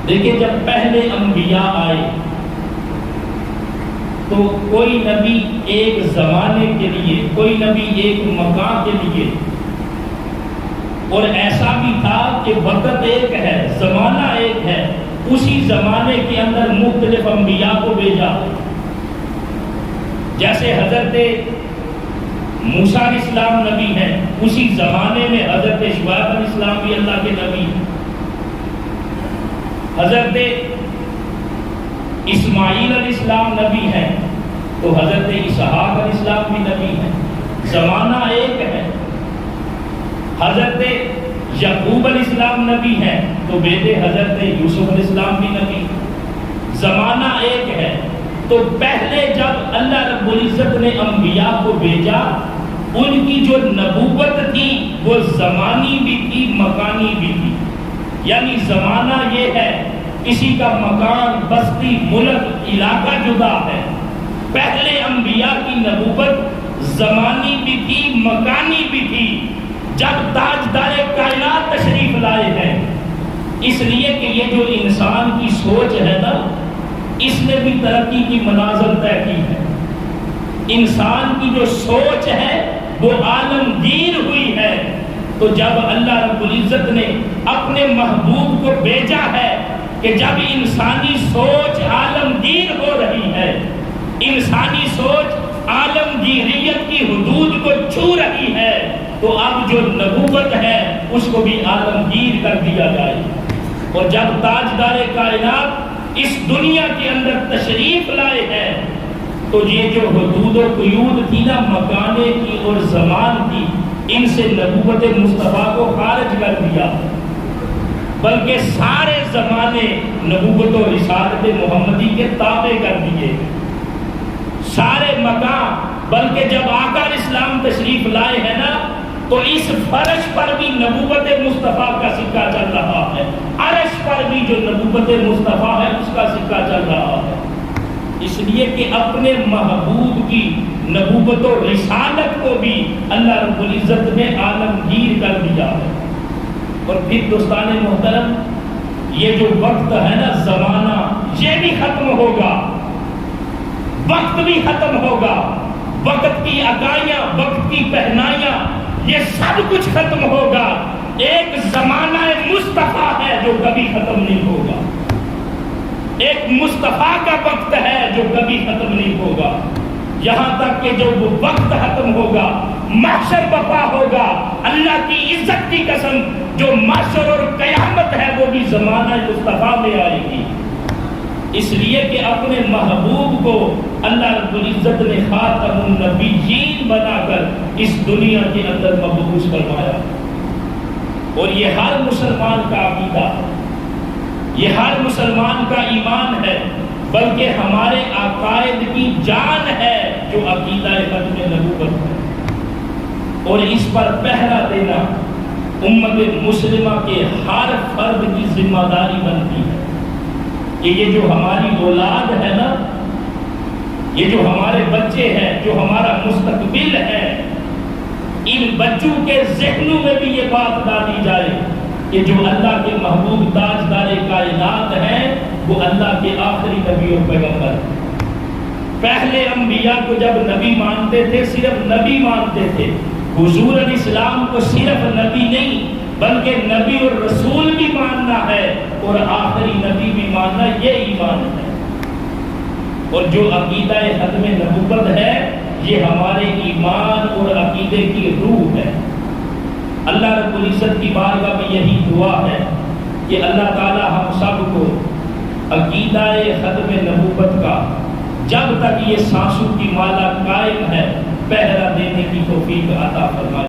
دیکھیں جب پہلے انبیاء آئے تو کوئی نبی ایک زمانے کے لیے، کوئی نبی ایک مکان کے لیے، اور ایسا بھی تھا کہ وقت ایک ہے، زمانہ ایک ہے، اسی زمانے کے اندر مختلف انبیاء کو بھیجا۔ جیسے حضرت موسیٰ علیہ السلام نبی ہیں، اسی زمانے میں حضرت شعیب علیہ السلام بھی اللہ کے نبی ہیں، حضرت اسماعیل علیہ السلام نبی ہیں تو حضرت اسحاق علیہ السلام بھی نبی ہیں، زمانہ ایک ہے۔ حضرت یعقوب علیہ السلام نبی ہیں تو بیٹے حضرت یوسف علیہ السلام بھی نبی، زمانہ ایک ہے۔ تو پہلے جب اللہ رب العزت نے انبیاء کو بھیجا، ان کی جو نبوت تھی وہ زمانی بھی تھی، مکانی بھی تھی۔ یعنی زمانہ یہ ہے، کسی کا مکان، بستی، ملک، علاقہ جدا ہے۔ پہلے انبیاء کی نبوت زمانی بھی تھی، مکانی بھی تھی۔ جب تاجدار کائنات تشریف لائے ہیں، اس لیے کہ یہ جو انسان کی سوچ ہے نا، اس نے بھی ترقی کی منازل طے کی ہے۔ انسان کی جو سوچ ہے وہ عالمگیر ہوئی ہے۔ تو جب اللہ رب العزت نے اپنے محبوب کو بھیجا ہے کہ جب انسانی سوچ عالمگیر ہو رہی ہے، انسانی سوچ عالمگیریت کی حدود کو چھو رہی ہے، تو اب جو نبوت ہے اس کو بھی عالمگیر کر دیا جائے۔ اور جب تاجدار کائنات اس دنیا کے اندر تشریف لائے ہیں تو یہ جو حدود و قیود تھی نا، مکانے کی اور زمان کی، ان سے نبوت مصطفیٰ کو خارج کر دیا، بلکہ سارے زمانے نبوت و رسالت محمدی کے تابع کر دیے، سارے مقام۔ بلکہ جب آقا علیہ السلام تشریف لائے ہیں نا تو اس فرش پر بھی نبوت مصطفیٰ کا سکہ چل رہا ہے، عرش پر بھی جو نبوت مصطفیٰ ہے اس کا سکہ چل رہا ہے۔ اس لیے کہ اپنے محبوب کی نبوت و رسالت کو بھی اللہ رب العزت نے عالمگیر کر دیا ہے۔ اور پھر دوستان محترم، یہ جو وقت ہے نا، زمانہ، یہ بھی ختم ہوگا، وقت بھی ختم ہوگا، وقت کی عطائیاں، وقت کی پہنائیاں، یہ سب کچھ ختم ہوگا۔ ایک زمانہ مصطفیٰ ہے جو کبھی ختم نہیں ہوگا، ایک مصطفیٰ کا وقت ہے جو کبھی ختم نہیں ہوگا، یہاں تک کہ جو وہ وقت ختم ہوگا، محشر برپا ہوگا۔ اللہ کی عزت کی قسم، جو محشر اور قیامت ہے وہ بھی زمانہ مصطفیٰ میں آئے گی۔ اس لیے کہ اپنے محبوب کو اللہ رب العزت نے خاتم النبیین بنا کر اس دنیا کے اندر مبعوث فرمایا۔ اور یہ ہر مسلمان کا عقیدہ، یہ ہر مسلمان کا ایمان ہے، بلکہ ہمارے عقائد کی جان ہے جو عقیدہ ختم نبوت ہے۔ اور اس پر پہرا دینا امت مسلمہ کے ہر فرد کی ذمہ داری بنتی ہے کہ یہ جو ہماری اولاد ہے نا، یہ جو ہمارے بچے ہیں، جو ہمارا مستقبل ہے، ان بچوں کے ذہنوں میں بھی یہ بات ڈالی جائے کہ جو اللہ کے محبوب تاجدار کائنات ہیں وہ اللہ کے آخری نبی اور پیغمبر ہیں۔ پہلے انبیاء کو جب نبی مانتے تھے، صرف نبی مانتے تھے۔ حضور علیہ السلام کو صرف نبی نہیں بلکہ نبی اور رسول بھی ماننا ہے اور آخری نبی بھی ماننا، یہ ایمان ہے۔ اور جو عقیدہ ختم نبوت ہے یہ ہمارے ایمان اور عقیدے کی روح ہے۔ اللہ رب العزت کی بارگاہ میں یہی دعا ہے کہ اللہ تعالی ہم سب کو عقیدہ ختم نبوت کا جب تک یہ سانسوں کی مالا قائم ہے پہرا دینے کی توفیق عطا فرمائے۔